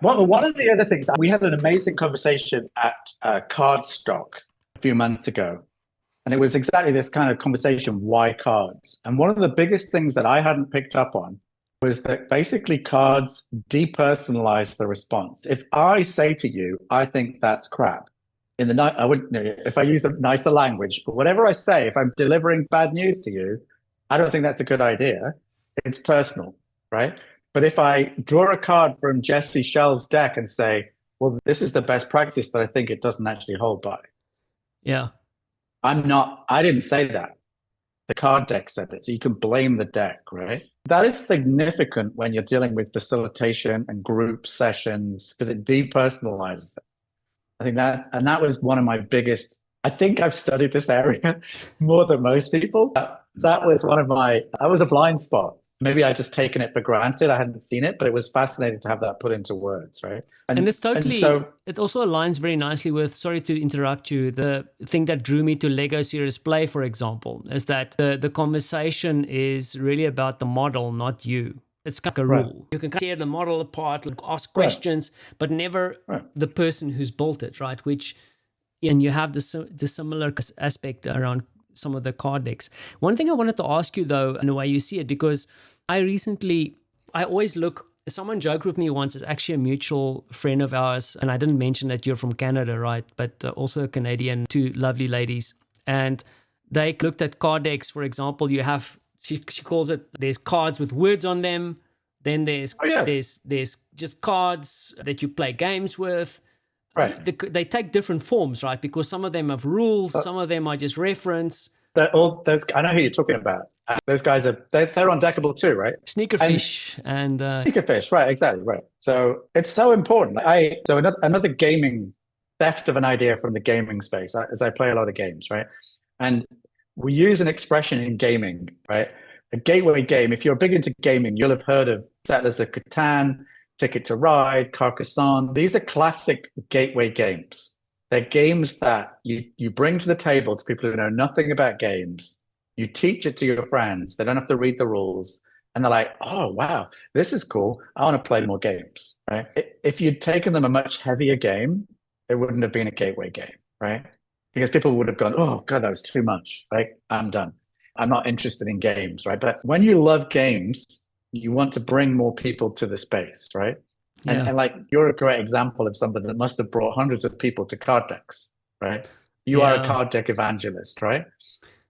One of the other things, we had an amazing conversation at Cardstock a few months ago. And it was exactly this kind of conversation, why cards? And one of the biggest things that I hadn't picked up on was that basically cards depersonalize the response. If I say to you, I think that's crap, in the night, I wouldn't, if I use a nicer language, but whatever I say, if I'm delivering bad news to you, I don't think that's a good idea. It's personal, right? But if I draw a card from Jesse Shell's deck and say, well, this is the best practice, but I think it doesn't actually hold by. Yeah. I didn't say that. The card deck said it. So you can blame the deck, right? That is significant when you're dealing with facilitation and group sessions because it depersonalizes it. I think that was one of my biggest, I think I've studied this area more than most people. That was that was a blind spot. Maybe I just taken it for granted. I hadn't seen it, but it was fascinating to have that put into words, right? And it's totally, it also aligns very nicely with, sorry to interrupt you, the thing that drew me to Lego Serious Play, for example, is that the conversation is really about the model, not you. It's kind of a rule. You can tear the model apart, ask questions, but never the person who's built it, right? And you have the similar aspect around some of the card decks. One thing I wanted to ask you, though, in the way you see it, because I always look, someone joked with me once, it's actually a mutual friend of ours, and I didn't mention that you're from Canada, right? But also a Canadian, two lovely ladies. And they looked at card decks, for example, you have, she calls it, there's cards with words on them. Then there's just cards that you play games with. Right. They take different forms, right? Because some of them have rules, some of them are just reference. All those, I know who you're talking about. Those guys they're on Deckable too, right? Sneakerfish and Sneakerfish, right? Exactly, right. So it's so important. So another gaming theft of an idea from the gaming space, as I play a lot of games, right? And we use an expression in gaming, right? A gateway game. If you're big into gaming, you'll have heard of Settlers of Catan, Ticket to Ride, Carcassonne. These are classic gateway games. They're games that you bring to the table to people who know nothing about games. You teach it to your friends. They don't have to read the rules. And they're like, oh, wow, this is cool. I want to play more games, right? If you'd taken them a much heavier game, it wouldn't have been a gateway game, right? Because people would have gone, oh, God, that was too much, right? I'm done. I'm not interested in games, right? But when you love games, you want to bring more people to the space, right? Yeah. And like, you're a great example of somebody that must have brought hundreds of people to card decks, right? You are a card deck evangelist, right?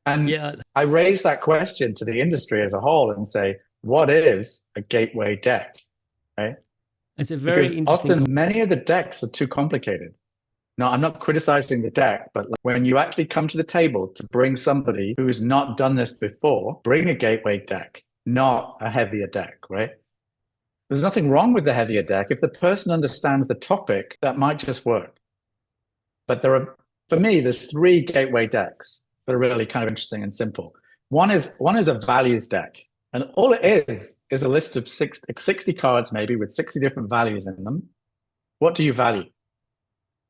And I raise that question to the industry as a whole and say, what is a gateway deck, right? It's a very because interesting. Often many of the decks are too complicated. Now, I'm not criticizing the deck, but when you actually come to the table to bring somebody who has not done this before, bring a gateway deck, not a heavier deck, right? There's nothing wrong with the heavier deck. If the person understands the topic, that might just work. But for me, there's 3 gateway decks that are really kind of interesting and simple. One is a values deck. And all it is a list of 60 cards, maybe with 60 different values in them. What do you value?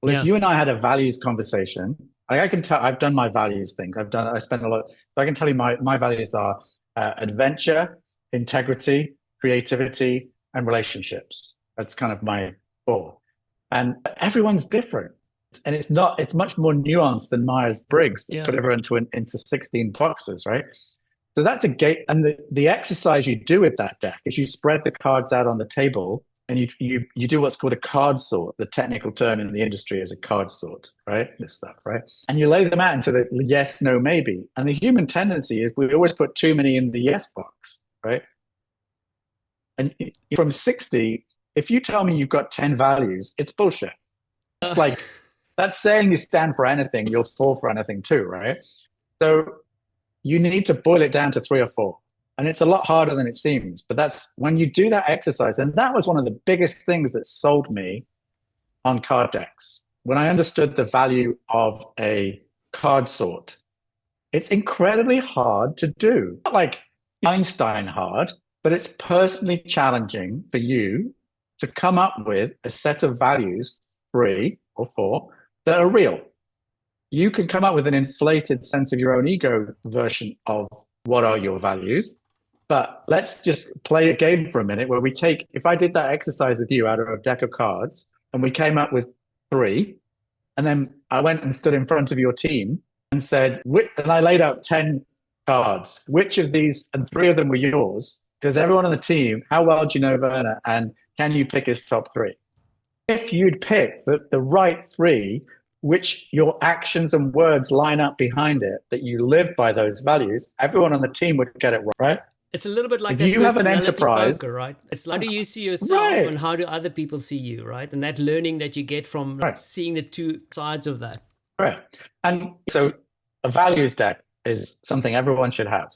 Well, if you and I had a values conversation, I can tell, I've done my values thing. I spent a lot. I can tell you my values are adventure, integrity, creativity, and relationships. That's kind of my 4. And everyone's different. And it's much more nuanced than Myers-Briggs to put everyone into 16 boxes, right? So that's a gate. And the exercise you do with that deck is you spread the cards out on the table and you do what's called a card sort. The technical term in the industry is a card sort, right? This stuff, right? And you lay them out into the yes, no, maybe. And the human tendency is we always put too many in the yes box, right? And from 60, if you tell me you've got 10 values, it's bullshit. It's like, that's saying you stand for anything, you'll fall for anything too, right? So you need to boil it down to 3 or 4. And it's a lot harder than it seems. But that's when you do that exercise. And that was one of the biggest things that sold me on card decks. When I understood the value of a card sort, it's incredibly hard to do. Not like Einstein hard, but it's personally challenging for you to come up with a set of values, 3 or 4, that are real. You can come up with an inflated sense of your own ego version of what are your values, But let's just play a game for a minute where we take, if I did that exercise with you out of a deck of cards and we came up with 3, and then I went and stood in front of your team and said, and I laid out 10 cards, which of these, and 3 of them were yours, because everyone on the team, how well do you know Werner, and can you pick his top 3? If you'd pick the right 3, which your actions and words line up behind it, that you live by those values, everyone on the team would get it right. It's a little bit like if that you have an personality enterprise, poker, right? It's like, how do you see yourself right, and how do other people see you, right? And that learning that you get from right, seeing the 2 sides of that. right. And so a values deck is something everyone should have.